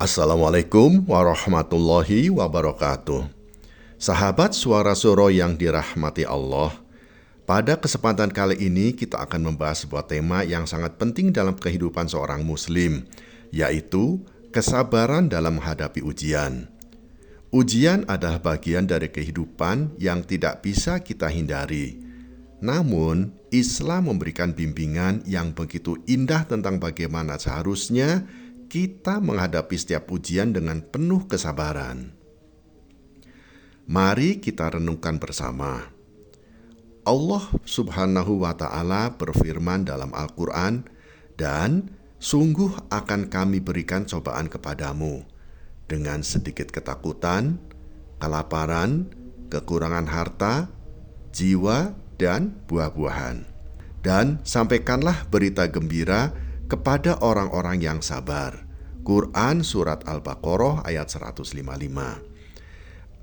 Assalamualaikum warahmatullahi wabarakatuh. Sahabat Suara Suro yang dirahmati Allah, pada kesempatan kali ini kita akan membahas sebuah tema yang sangat penting dalam kehidupan seorang muslim, yaitu kesabaran dalam menghadapi ujian. Ujian adalah bagian dari kehidupan yang tidak bisa kita hindari. Namun, Islam memberikan bimbingan yang begitu indah tentang bagaimana seharusnya kita menghadapi setiap ujian dengan penuh kesabaran. Mari kita renungkan bersama. Allah Subhanahu wa Ta'ala berfirman dalam Al-Quran, "Dan sungguh akan kami berikan cobaan kepadamu dengan sedikit ketakutan, kelaparan, kekurangan harta, jiwa, dan buah-buahan. Dan sampaikanlah berita gembira kepada orang-orang yang sabar." Quran Surat Al-Baqarah ayat 155.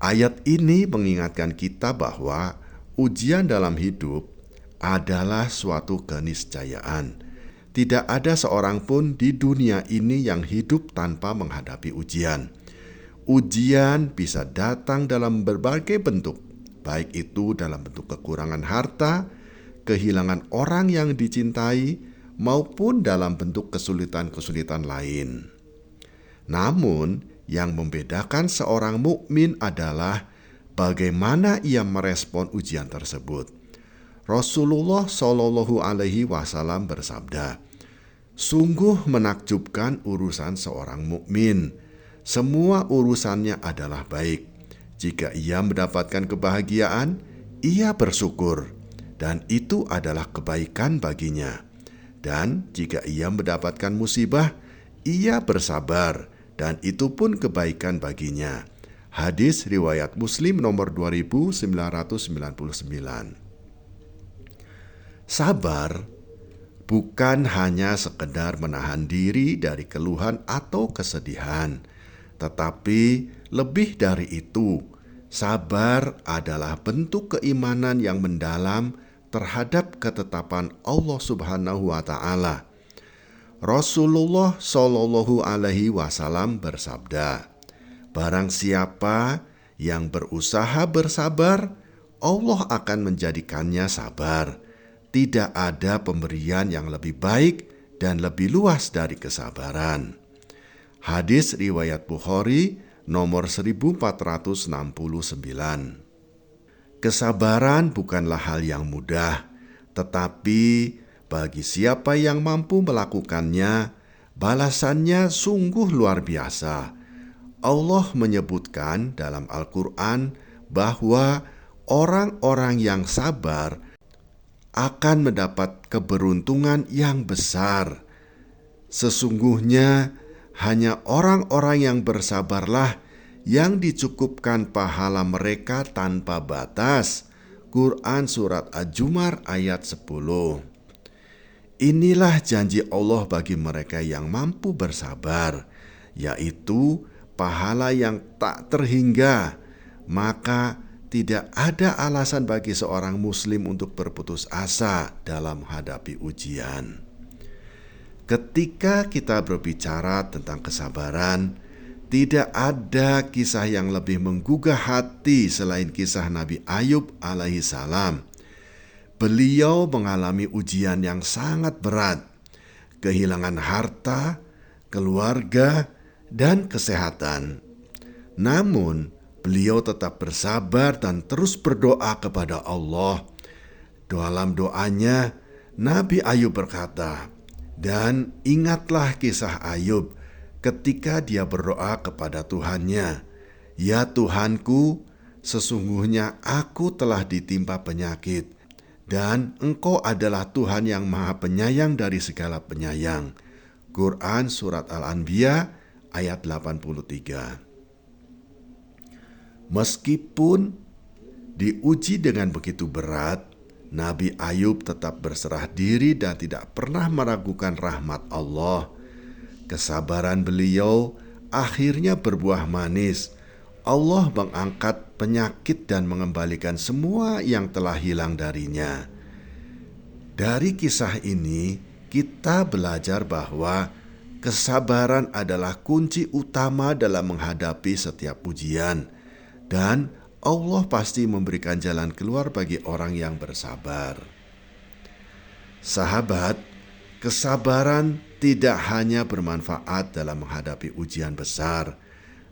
Ayat ini mengingatkan kita bahwa ujian dalam hidup adalah suatu keniscayaan. Tidak ada seorang pun di dunia ini yang hidup tanpa menghadapi ujian. Ujian bisa datang dalam berbagai bentuk, baik itu dalam bentuk kekurangan harta, kehilangan orang yang dicintai, maupun dalam bentuk kesulitan-kesulitan lain. Namun, yang membedakan seorang mukmin adalah bagaimana ia merespon ujian tersebut. Rasulullah Shallallahu Alaihi Wasallam bersabda, "Sungguh menakjubkan urusan seorang mukmin. Semua urusannya adalah baik. Jika ia mendapatkan kebahagiaan, ia bersyukur, dan itu adalah kebaikan baginya. Dan jika ia mendapatkan musibah, ia bersabar, dan itu pun kebaikan baginya." Hadis riwayat Muslim nomor 2999. Sabar bukan hanya sekedar menahan diri dari keluhan atau kesedihan, tetapi lebih dari itu, sabar adalah bentuk keimanan yang mendalam terhadap ketetapan Allah Subhanahu wa Ta'ala. Rasulullah Shallallahu Alaihi Wasallam bersabda, "Barang siapa yang berusaha bersabar, Allah akan menjadikannya sabar. Tidak ada pemberian yang lebih baik dan lebih luas dari kesabaran." Hadis riwayat Bukhari nomor 1469. Kesabaran bukanlah hal yang mudah, tetapi bagi siapa yang mampu melakukannya, balasannya sungguh luar biasa. Allah menyebutkan dalam Al-Quran bahwa orang-orang yang sabar akan mendapat keberuntungan yang besar. Sesungguhnya hanya orang-orang yang bersabarlah yang dicukupkan pahala mereka tanpa batas. Quran Surat Al-Jumar ayat 10. Inilah janji Allah bagi mereka yang mampu bersabar, yaitu pahala yang tak terhingga. Maka tidak ada alasan bagi seorang muslim untuk berputus asa dalam menghadapi ujian. Ketika kita berbicara tentang kesabaran, tidak ada kisah yang lebih menggugah hati selain kisah Nabi Ayub alaihi salam. Beliau mengalami ujian yang sangat berat, kehilangan harta, keluarga, dan kesehatan. Namun, beliau tetap bersabar dan terus berdoa kepada Allah. Dalam doanya, Nabi Ayub berkata, "Dan ingatlah kisah Ayub ketika dia berdoa kepada Tuhannya, 'Ya Tuhanku, sesungguhnya aku telah ditimpa penyakit, dan Engkau adalah Tuhan yang Maha Penyayang dari segala penyayang.'" Quran Surat Al-Anbiya ayat 83. Meskipun diuji dengan begitu berat, Nabi Ayub tetap berserah diri dan tidak pernah meragukan rahmat Allah. Kesabaran beliau akhirnya berbuah manis. Allah mengangkat penyakit dan mengembalikan semua yang telah hilang darinya. Dari kisah ini, kita belajar bahwa kesabaran adalah kunci utama dalam menghadapi setiap ujian, dan Allah pasti memberikan jalan keluar bagi orang yang bersabar. Sahabat, kesabaran tidak hanya bermanfaat dalam menghadapi ujian besar,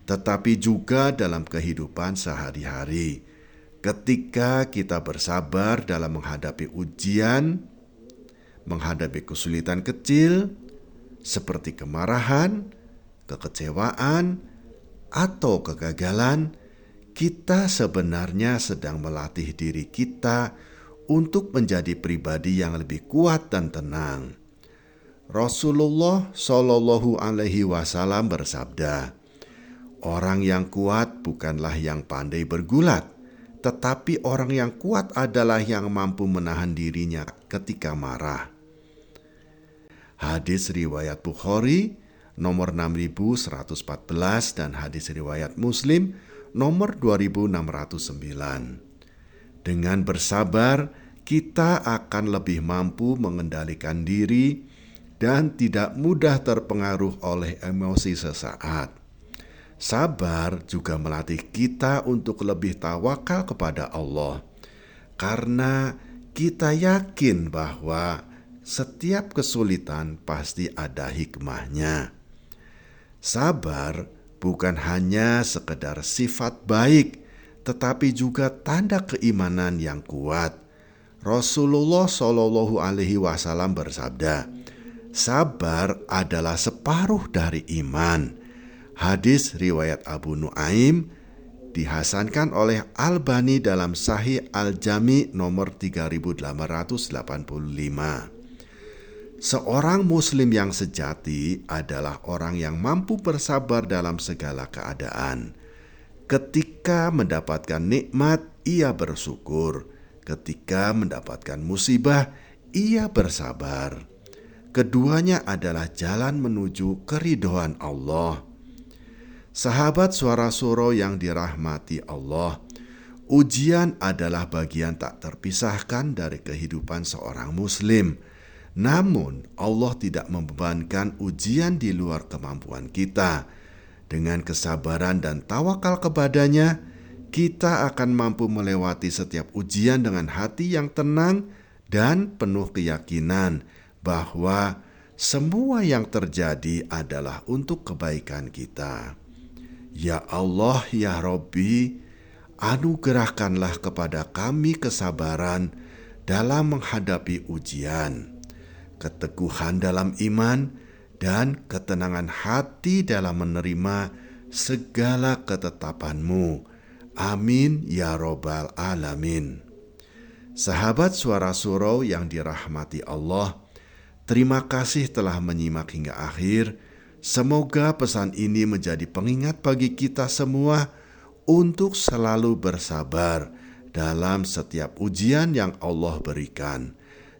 tetapi juga dalam kehidupan sehari-hari. Ketika kita bersabar dalam menghadapi ujian, menghadapi kesulitan kecil seperti kemarahan, kekecewaan, atau kegagalan, kita sebenarnya sedang melatih diri kita untuk menjadi pribadi yang lebih kuat dan tenang. Rasulullah Shallallahu Alaihi Wasallam bersabda, "Orang yang kuat bukanlah yang pandai bergulat, tetapi orang yang kuat adalah yang mampu menahan dirinya ketika marah." Hadis riwayat Bukhari nomor 6114 dan hadis riwayat Muslim nomor 2609. Dengan bersabar, kita akan lebih mampu mengendalikan diri dan tidak mudah terpengaruh oleh emosi sesaat. Sabar juga melatih kita untuk lebih tawakal kepada Allah, karena kita yakin bahwa setiap kesulitan pasti ada hikmahnya. Sabar bukan hanya sekedar sifat baik, tetapi juga tanda keimanan yang kuat. Rasulullah Shallallahu Alaihi Wasallam bersabda, "Sabar adalah separuh dari iman." Hadis riwayat Abu Nuaim, dihasankan oleh Albani dalam Sahih Al-Jami nomor 3885. Seorang muslim yang sejati adalah orang yang mampu bersabar dalam segala keadaan. Ketika mendapatkan nikmat, ia bersyukur. Ketika mendapatkan musibah, ia bersabar. Keduanya adalah jalan menuju keridhaan Allah. Sahabat Suara Suro yang dirahmati Allah, ujian adalah bagian tak terpisahkan dari kehidupan seorang muslim. Namun, Allah tidak membebankan ujian di luar kemampuan kita. Dengan kesabaran dan tawakal kepadanya, kita akan mampu melewati setiap ujian dengan hati yang tenang dan penuh keyakinan bahwa semua yang terjadi adalah untuk kebaikan kita. Ya Allah, ya Rabbi, anugerahkanlah kepada kami kesabaran dalam menghadapi ujian, keteguhan dalam iman, dan ketenangan hati dalam menerima segala ketetapan-Mu. Amin ya Rabbal Alamin. Sahabat Suara Suro yang dirahmati Allah, terima kasih telah menyimak hingga akhir. Semoga pesan ini menjadi pengingat bagi kita semua untuk selalu bersabar dalam setiap ujian yang Allah berikan.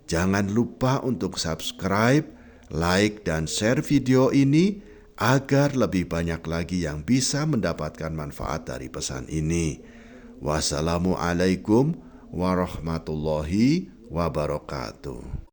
Jangan lupa untuk subscribe, like, dan share video ini agar lebih banyak lagi yang bisa mendapatkan manfaat dari pesan ini. Wassalamualaikum warahmatullahi wabarakatuh.